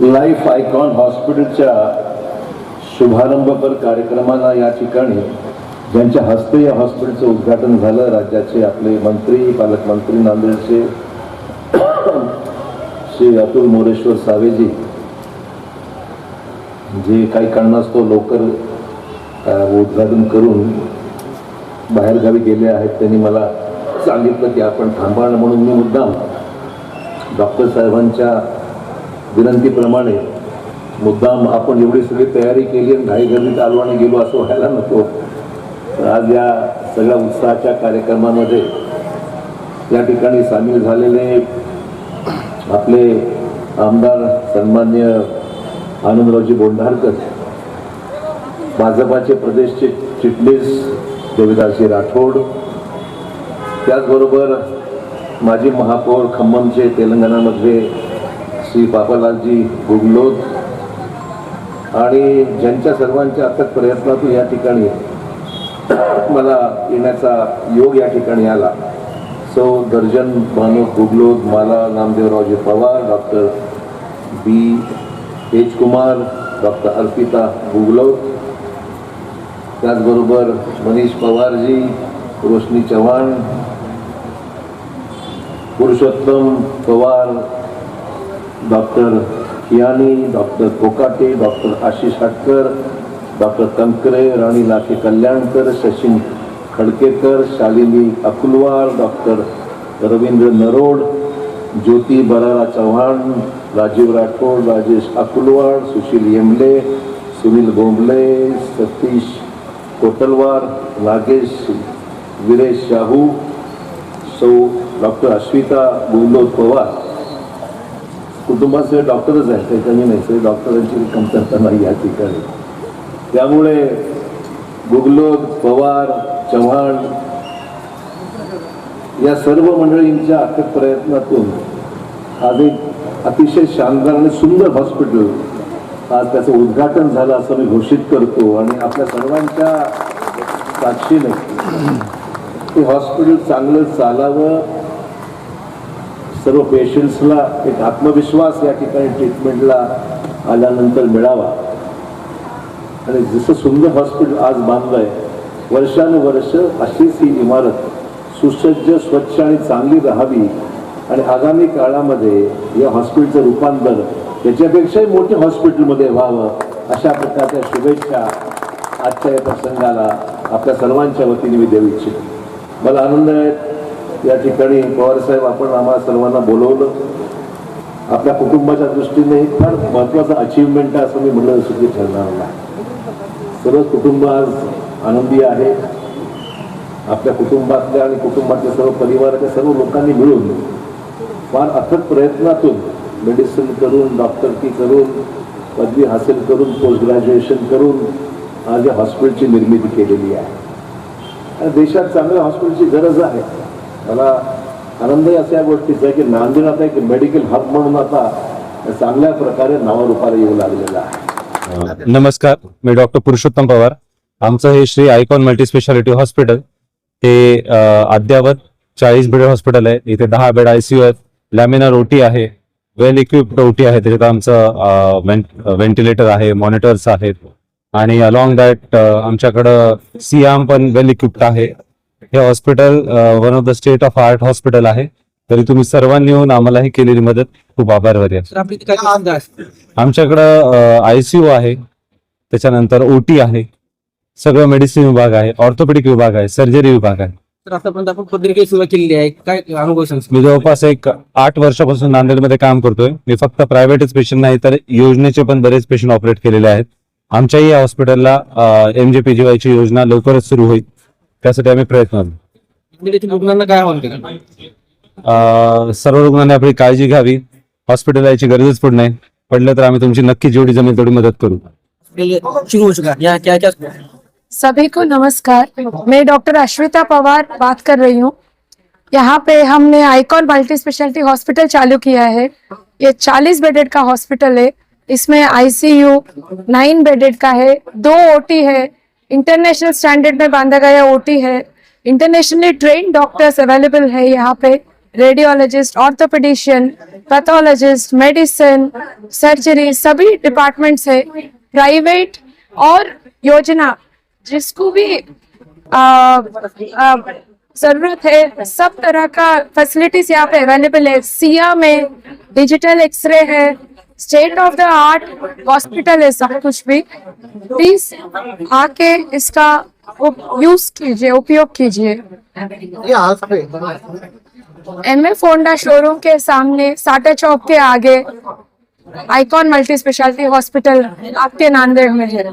Life icon हॉस्पिटलच्या शुभारंभपर कार्यक्रमाला या ठिकाणी ज्यांच्या हस्ते या हॉस्पिटलचं उद्घाटन झालं, राज्याचे आपले मंत्री, पालकमंत्री नांदेडचे श्री अतुल मोरेश्वर सावेजी, जे काही कारणास्तव लवकर उद्घाटन करून बाहेरगावी गेले आहेत, त्यांनी मला सांगितलं की आपण थांबा, म्हणून मी मुद्दाम डॉक्टर साहेबांच्या विनंतीप्रमाणे मुद्दाम आपण एवढी सगळी तयारी केली आणि घाईगर्दीत आलो आणि गेलो असं व्हायला नको. आज या सगळ्या उत्साहाच्या कार्यक्रमामध्ये या ठिकाणी सामील झालेले आपले आमदार सन्मान्य आनंदरावजी बोंढारकर, भाजपाचे प्रदेशचे चिटणीस देवीदासजी राठोड, त्याचबरोबर माजी महापौर खम्ममचे तेलंगणामध्ये श्री पापालालजी गुगलोत, आणि ज्यांच्या सर्वांच्या अथक प्रयत्नातून या ठिकाणी मला येण्याचा योग या ठिकाणी आला, सौ दर्जन भानू गुगलोत, मला नामदेवरावजी Pawar, doctor B.H. Kumar, doctor Arpita Guglot, त्याचबरोबर मनीष पवारजी, Roshni Chavan, Purushottam Pawar, doctor Kiyani, doctor Kokate, doctor Ashish Hatkar, doctor Kankare, Rani Lakhe Kalyankar, Sachin Khadkekar, Shalini Akulwar, doctor Ravindra Narod, Jyoti Barara Chavan, Rajiv Rathod, Rajesh Akulwar, Sushil Yemle, Sunil Gomble, Satish Kotalwar, Nagesh Viresh Shahu, सौ डॉक्टर अश्विता गुगलोत पवार, कुटुंबाचे डॉक्टरच आहेत, काही कमी नाही, सगळे डॉक्टरांची कमतरता नाही या ठिकाणी. त्यामुळे गुगलोत, पवार, चव्हाण या सर्व मंडळींच्या अथक प्रयत्नातून आज एक अतिशय शानदार आणि सुंदर हॉस्पिटल आज त्याचं उद्घाटन झालं असं मी घोषित करतो. आणि आपल्या सर्वांच्या साक्षीने ते हॉस्पिटल चांगलं चालावं, सर्व पेशंट्सला एक आत्मविश्वास या ठिकाणी ट्रीटमेंटला आल्यानंतर मिळावा. आणि जसं सुंदर हॉस्पिटल आज बांधलंय, वर्षानुवर्ष अशीच ही इमारत सुसज्ज, स्वच्छ आणि चांगली राहावी आणि आगामी काळामध्ये या हॉस्पिटलचं रूपांतर याच्यापेक्षाही मोठ्या हॉस्पिटलमध्ये व्हावं, अशा प्रकारच्या शुभेच्छा आजच्या या प्रसंगाला आपल्या सर्वांच्या वतीने मी देऊ इच्छितो. मला आनंद आहे या ठिकाणी पवारसाहेब आपण आम्हाला सर्वांना बोलवलं. आपल्या कुटुंबाच्या दृष्टीने फार महत्त्वाचं अचीवमेंट आहे असं मी म्हणलं सुखी ठरणार नाही. सर्व कुटुंब आज आनंदी आहे. आपल्या कुटुंबातल्या आणि कुटुंबातल्या सर्व परिवाराच्या सर्व लोकांनी मिळून फार अथक प्रयत्नातून मेडिसिन करून, डॉक्टरकी करून, पदवी हासिल करून, पोस्ट ग्रॅज्युएशन करून आज या हॉस्पिटलची निर्मिती केलेली आहे. आणि देशात चांगल्या हॉस्पिटलची गरज आहे. मला आनंदही अशा या गोष्टीचा आहे की नांदेड आता एक मेडिकल हब म्हणून आता चांगल्या प्रकारे नावारूपाला येऊ लागलेला आहे. नमस्कार, मी डॉक्टर पुरुषोत्तम पवार. आमचं हे श्री आयकॉन मल्टीस्पेशालिटी हॉस्पिटल हे अद्यावत 40 बेड हॉस्पिटल आहे. इथे 10 बेड ICU आहेत, लॅमिनार OT आहे, वेल इक्विप्ड OT आहे, त्याच्यात आमचं व्हेंटिलेटर आहे, मॉनिटर्स आहेत, आणि अलॉंग दॅट आमच्याकडं CM पण वेल इक्विप्ड आहे. हे hospital one of the state of art hospital आहे. तरी तुम्ही सर्वांनी येऊन आम्हाला ही केलेली मदत खूप आभारवादी आहे. आमच्याकडं ICU आहे, त्याच्यानंतर OT आहे, सगळं मेडिसिन विभाग आहे, ऑर्थोपेडिक विभाग आहे, सर्जरी विभाग आहे. मी जवळपास एक 8 वर्षापासून नांदेडमध्ये काम करतोय. मी फक्त प्रायव्हेटच पेशंट नाही तर योजनेचे पण बरेच पेशंट ऑपरेट केलेले आहेत. आमच्याही या हॉस्पिटलला MJPGY ची योजना लवकरच सुरू होईल, त्यासाठी आम्ही प्रयत्न करू. सर्व रुग्णांनी आपली काळजी घ्यावी. हॉस्पिटल यायची गरजच पडलं तर आम्ही तुमची नक्की जेवढी जमेल तेवढी मदत करू. सभी को नमस्कार, मैं डॉक्टर अश्विता पवार बात कर रही हूँ. यहाँ पे हमने आइकॉन मल्टी स्पेशलिटी हॉस्पिटल चालू किया है. ये 40 बेडेड का हॉस्पिटल है. इसमें ICU 9 बेडेड का है, 2 OT है, इंटरनेशनल स्टैंडर्ड में बांधा गया OT है, इंटरनेशनली ट्रेन्ड डॉक्टर्स अवेलेबल है यहाँ पे. Radiologist, orthopaedician, pathologist, medicine, surgery, सभी डिपार्टमेंट्स है। प्राइवेट और योजना जिसको भी जरूरत है, सब तरह का फैसिलिटीज यहाँ पे अवेलेबल है। सिया में डिजिटल एक्सरे है, state of the art hospital है, सब कुछ भी। प्लीज आके इसका यूज कीजिए, उपयोग कीजिए। MS फोंडा शोरूम के सामने साटा चौक के आगे आइकॉन मल्टी स्पेशलिटी हॉस्पिटल आपके नांदेड़ में है।